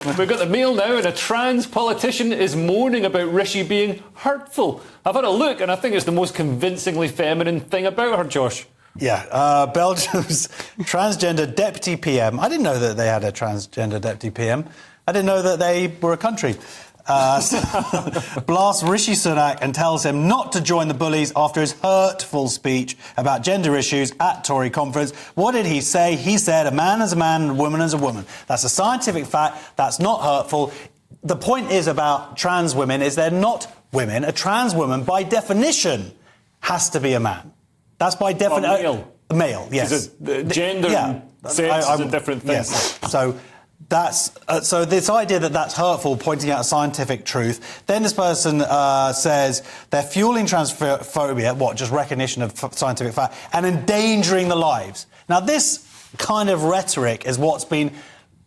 We've got the Mail now, and a trans politician is moaning about Rishi being hurtful. I've had a look, and I think it's the most convincingly feminine thing about her, Josh. Yeah, Belgium's transgender deputy PM. I didn't know that they had a transgender deputy PM. I didn't know that they were a country. Blasts Rishi Sunak and tells him not to join the bullies after his hurtful speech about gender issues at Tory conference. What did he say? He said a man is a man and a woman is a woman. That's a scientific fact. That's not hurtful. The point is about trans women is they're not women. A trans woman, by definition, has to be a man. That's by definition... male. Male, yes. Gender and sex is a different thing. Yes, so... So this idea that that's hurtful, pointing out a scientific truth. Then this person says they're fueling transphobia, just recognition of scientific fact, and endangering the lives. Now, this kind of rhetoric is what's been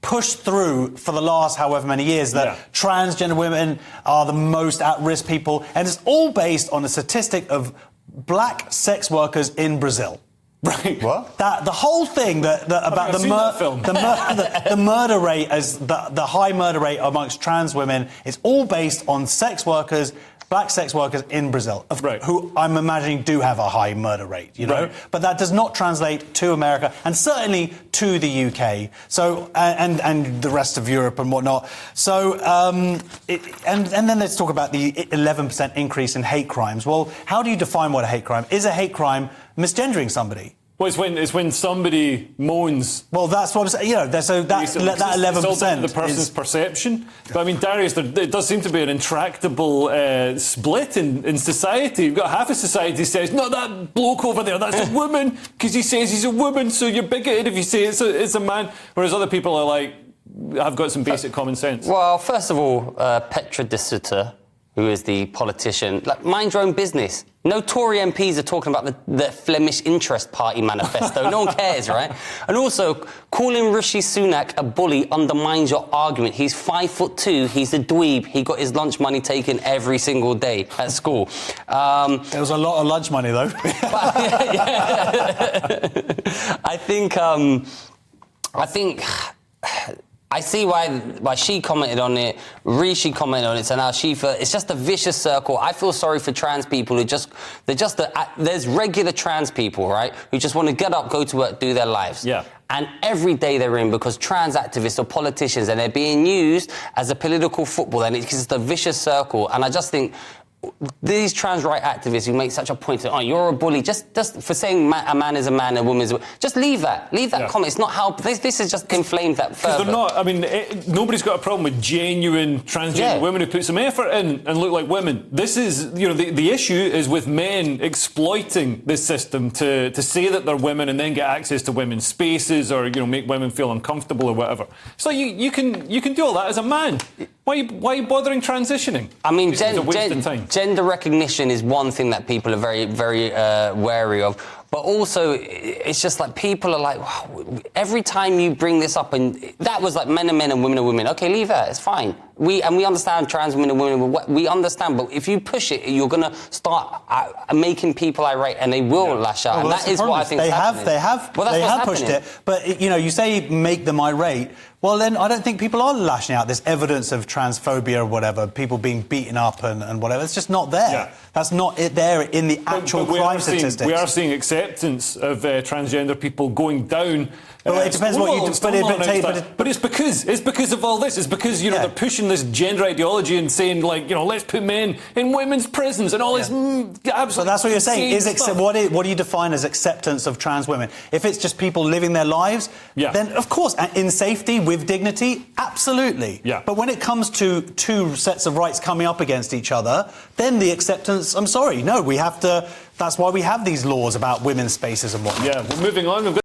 pushed through for the last however many years, that transgender women are the most at-risk people, and it's all based on a statistic of black sex workers in Brazil. Right. What? The whole thing about the murder rate, as the high murder rate amongst trans women, is all based on sex workers, black sex workers in Brazil, who I'm imagining do have a high murder rate, you know. Right. But that does not translate to America and certainly to the UK. So and the rest of Europe and whatnot. So and then let's talk about the 11% increase in hate crimes. Well, how do you define what a hate crime is? A hate crime misgendering somebody? Well, it's when somebody moans. Well, that's what I'm saying. You know, so that 11%. It's all the person's perception. But I mean, Darius, there does seem to be an intractable split in society. You've got half of society says, "No, that bloke over there, that's a woman," because he says he's a woman. So you're bigoted if you say it's a man. Whereas other people are like, "I've got some basic common sense." Well, first of all, Petra de Sutter, who is the politician, mind your own business. No Tory MPs are talking about the Flemish Interest Party manifesto. No one cares, right? And also, calling Rishi Sunak a bully undermines your argument. He's 5'2", he's a dweeb. He got his lunch money taken every single day at school. There was a lot of lunch money, though. I see why she commented on it, Rishi commented on it, so now it's just a vicious circle. I feel sorry for trans people who there's regular trans people, right, who just want to get up, go to work, do their lives. Yeah. And every day they're in because trans activists or politicians, and they're being used as a political football, and it's just a vicious circle. And I just think these trans right activists who make such a point of, oh, you're a bully, just for saying a man is a man, a woman is a woman, just leave that comment. It's not help. This is just inflamed that further. They're not. I mean, nobody's got a problem with genuine transgender women who put some effort in and look like women. This is, the issue is with men exploiting this system to say that they're women and then get access to women's spaces or make women feel uncomfortable or whatever. So you can do all that as a man. Why are you bothering transitioning? I mean, it's a waste of time. Gender recognition is one thing that people are very, very wary of. But also, it's just like people are like, wow, every time you bring this up, and that was like men are men and women are women. Okay, leave that. It's fine. We understand trans women and women. We understand. But if you push it, you're going to start making people irate, and they will lash out. Well, and that is what I think they have pushed it. But you say make them irate. Well, then I don't think people are lashing out. There's evidence of transphobia or whatever, people being beaten up and whatever. It's just not there. Yeah. That's not there in the actual crime statistics. We are seeing acceptance of transgender people going down. Well, it depends what you do. But it's because of all this. It's because they're pushing this gender ideology and saying let's put men in women's prisons and all this. Absolutely. So that's what you're saying. What do you define as acceptance of trans women? If it's just people living their lives, then of course in safety with dignity, absolutely. Yeah. But when it comes to two sets of rights coming up against each other, then the acceptance. I'm sorry, no, we have to. That's why we have these laws about women's spaces and whatnot. Yeah, we're moving on.